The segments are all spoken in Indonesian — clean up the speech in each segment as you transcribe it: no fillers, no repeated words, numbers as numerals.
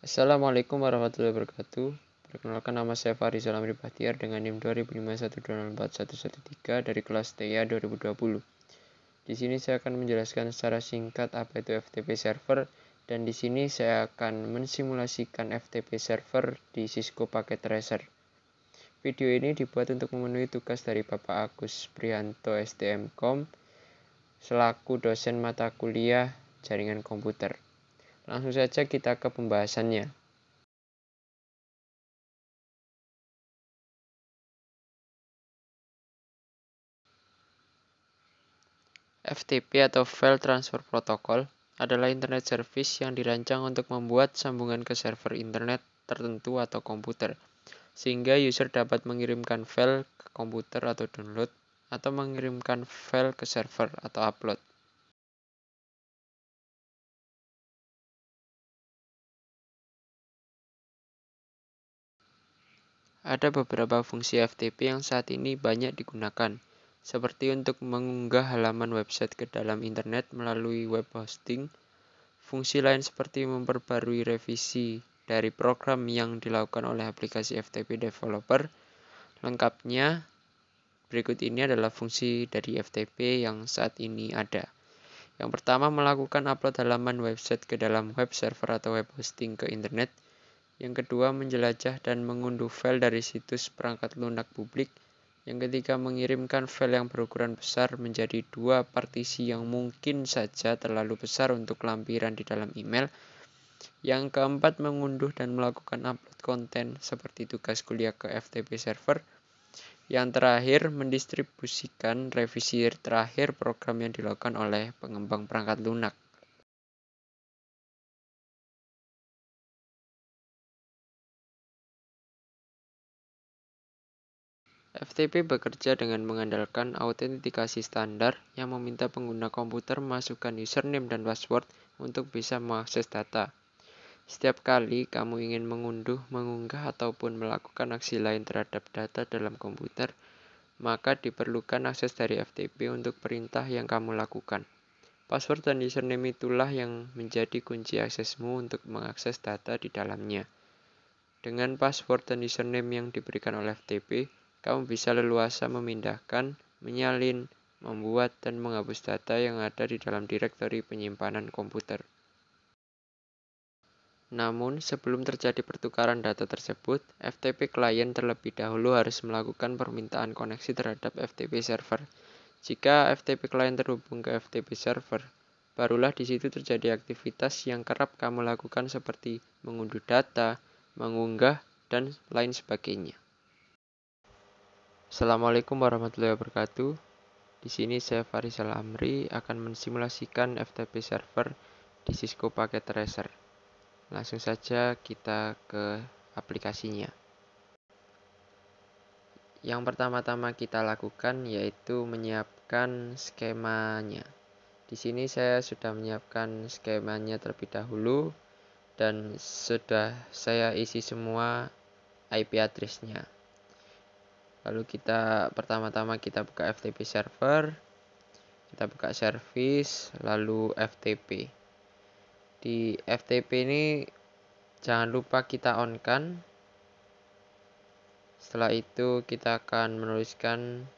Assalamualaikum warahmatullahi wabarakatuh. Perkenalkan, nama saya Farizal Amri Bahtiar dengan NIM 2051204113 dari kelas TIA 2020. Di sini saya akan menjelaskan secara singkat apa itu FTP server, dan di sini saya akan mensimulasikan FTP server di Cisco Packet Tracer. Video ini dibuat untuk memenuhi tugas dari Bapak Agus Prihanto STMkom selaku dosen mata kuliah jaringan komputer. Langsung saja kita ke pembahasannya. FTP atau File Transfer Protocol adalah Internet Service yang dirancang untuk membuat sambungan ke server internet tertentu atau komputer, sehingga user dapat mengirimkan file ke komputer atau download, atau mengirimkan file ke server atau upload. Ada beberapa fungsi FTP yang saat ini banyak digunakan, seperti untuk mengunggah halaman website ke dalam internet melalui web hosting. Fungsi lain seperti memperbarui revisi dari program yang dilakukan oleh aplikasi FTP developer. Lengkapnya, berikut ini adalah fungsi dari FTP yang saat ini ada. Yang pertama, melakukan upload halaman website ke dalam web server atau web hosting ke internet. Yang kedua, menjelajah dan mengunduh file dari situs perangkat lunak publik. Yang ketiga, mengirimkan file yang berukuran besar menjadi dua partisi yang mungkin saja terlalu besar untuk lampiran di dalam email. Yang keempat, mengunduh dan melakukan upload konten seperti tugas kuliah ke FTP server. Yang terakhir, mendistribusikan revisi terakhir program yang dilakukan oleh pengembang perangkat lunak. FTP bekerja dengan mengandalkan autentikasi standar yang meminta pengguna komputer memasukkan username dan password untuk bisa mengakses data. Setiap kali kamu ingin mengunduh, mengunggah, ataupun melakukan aksi lain terhadap data dalam komputer, maka diperlukan akses dari FTP untuk perintah yang kamu lakukan. Password dan username itulah yang menjadi kunci aksesmu untuk mengakses data di dalamnya. Dengan password dan username yang diberikan oleh FTP, kamu bisa leluasa memindahkan, menyalin, membuat, dan menghapus data yang ada di dalam direktori penyimpanan komputer. Namun, sebelum terjadi pertukaran data tersebut, FTP klien terlebih dahulu harus melakukan permintaan koneksi terhadap FTP server. Jika FTP klien terhubung ke FTP server, barulah di situ terjadi aktivitas yang kerap kamu lakukan seperti mengunduh data, mengunggah, dan lain sebagainya. Assalamualaikum warahmatullahi wabarakatuh. Di sini saya Farizal Amri akan mensimulasikan FTP server di Cisco Packet Tracer. Langsung saja kita ke aplikasinya. Yang pertama-tama kita lakukan yaitu menyiapkan skemanya. Di sini saya sudah menyiapkan skemanya terlebih dahulu dan sudah saya isi semua IP address-nya. Lalu pertama-tama kita buka FTP server, kita buka service, lalu FTP. Di FTP ini jangan lupa kita on-kan. Setelah itu kita akan menuliskan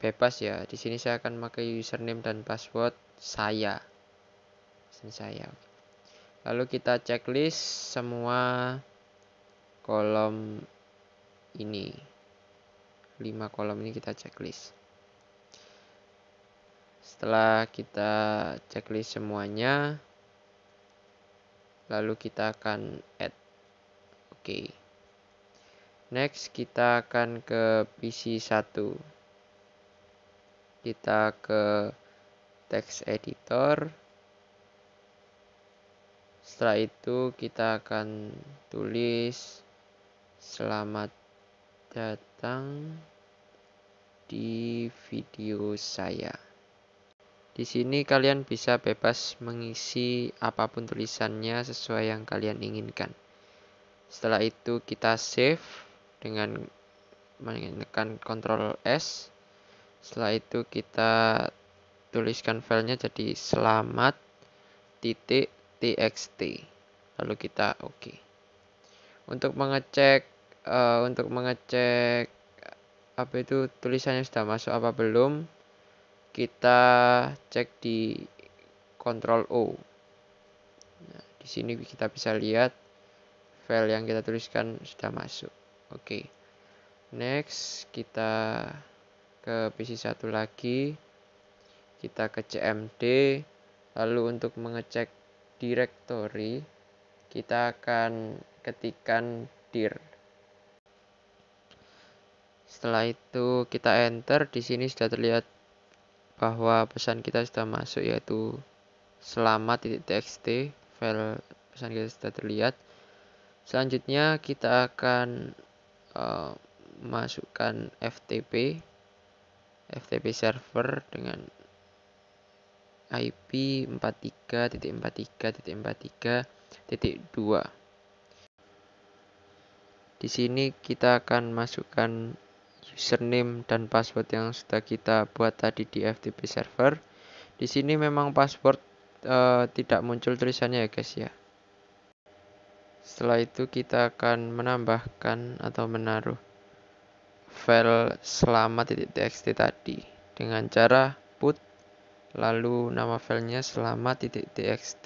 bebas ya. Di sini saya akan pakai username dan password saya. Lalu kita checklist semua kolom ini. 5 kolom ini kita checklist. Setelah kita checklist semuanya, lalu kita akan add. Oke. Next, kita akan ke PC1. Kita ke text editor. Setelah itu kita akan tulis selamat datang di video saya. Di sini kalian bisa bebas mengisi apapun tulisannya sesuai yang kalian inginkan. Setelah itu kita save dengan menekan Ctrl S. Setelah itu kita tuliskan filenya jadi selamat.txt. lalu kita oke. Untuk mengecek apa itu tulisannya sudah masuk apa belum, kita cek di Ctrl O. Nah, di sini kita bisa lihat file yang kita tuliskan sudah masuk. Oke. Next, kita ke PC 1 lagi. Kita ke cmd. Lalu untuk mengecek directory, kita akan ketikkan dir. Setelah itu kita enter. Di sini sudah terlihat bahwa pesan kita sudah masuk, yaitu selamat.txt. File pesan kita sudah terlihat. Selanjutnya kita akan masukkan FTP server dengan IP 43.43.43.2. Di sini kita akan masukkan username dan password yang sudah kita buat tadi di FTP server. Di sini memang password tidak muncul tulisannya ya guys ya. Setelah itu kita akan menambahkan atau menaruh file selamat.txt tadi dengan cara put lalu nama filenya selamat.txt.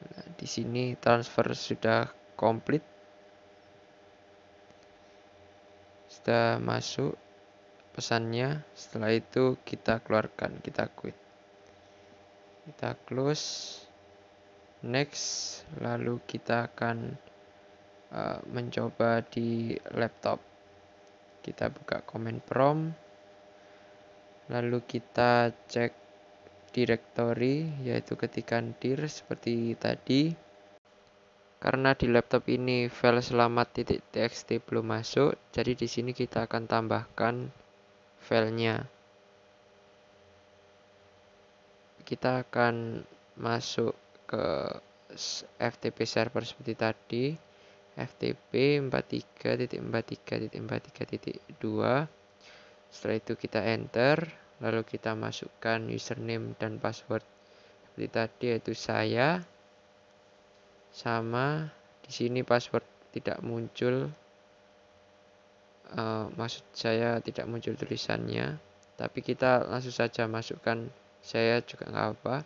Nah, di sini transfer sudah komplit. Sudah masuk pesannya. Setelah itu kita keluarkan, kita quit. Kita close. Next, lalu kita akan mencoba di laptop. Kita buka command prompt, lalu kita cek directory, yaitu ketikan dir seperti tadi. Karena di laptop ini file selamat.txt belum masuk, jadi di sini kita akan tambahkan filenya. Kita akan masuk ke FTP server seperti tadi, FTP 43.43.43.2. Setelah itu kita enter, lalu kita masukkan username dan password seperti tadi, yaitu saya. Sama, di sini password tidak muncul, maksud saya tidak muncul tulisannya, tapi kita langsung saja masukkan saya juga nggak apa.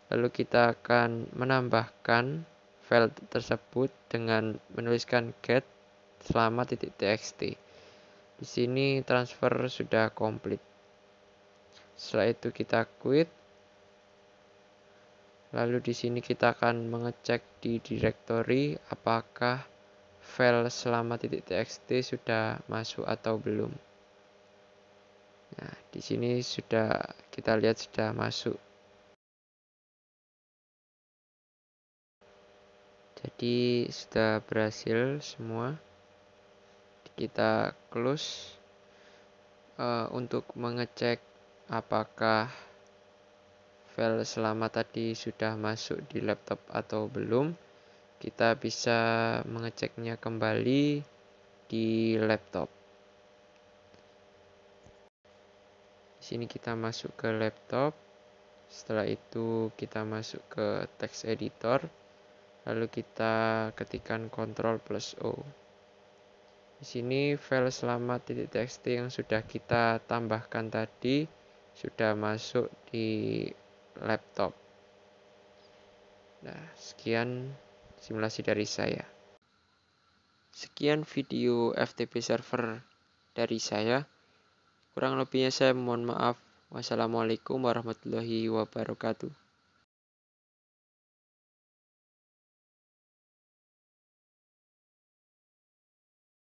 Lalu kita akan menambahkan file tersebut dengan menuliskan get selamat.txt. Di sini transfer sudah komplit. Setelah itu kita quit. Lalu di sini kita akan mengecek di directory apakah file selamat.txt sudah masuk atau belum. Nah, di sini sudah kita lihat sudah masuk. Jadi sudah berhasil semua. Kita close. Untuk mengecek apakah file selamat tadi sudah masuk di laptop atau belum, kita bisa mengeceknya kembali di laptop. Di sini kita masuk ke laptop. Setelah itu kita masuk ke text editor. Lalu kita ketikkan Ctrl+O. Di sini file selamat.txt yang sudah kita tambahkan tadi sudah masuk di laptop. Nah, sekian simulasi dari saya. Sekian video FTP server dari saya. Kurang lebihnya saya mohon maaf. Wassalamualaikum warahmatullahi wabarakatuh.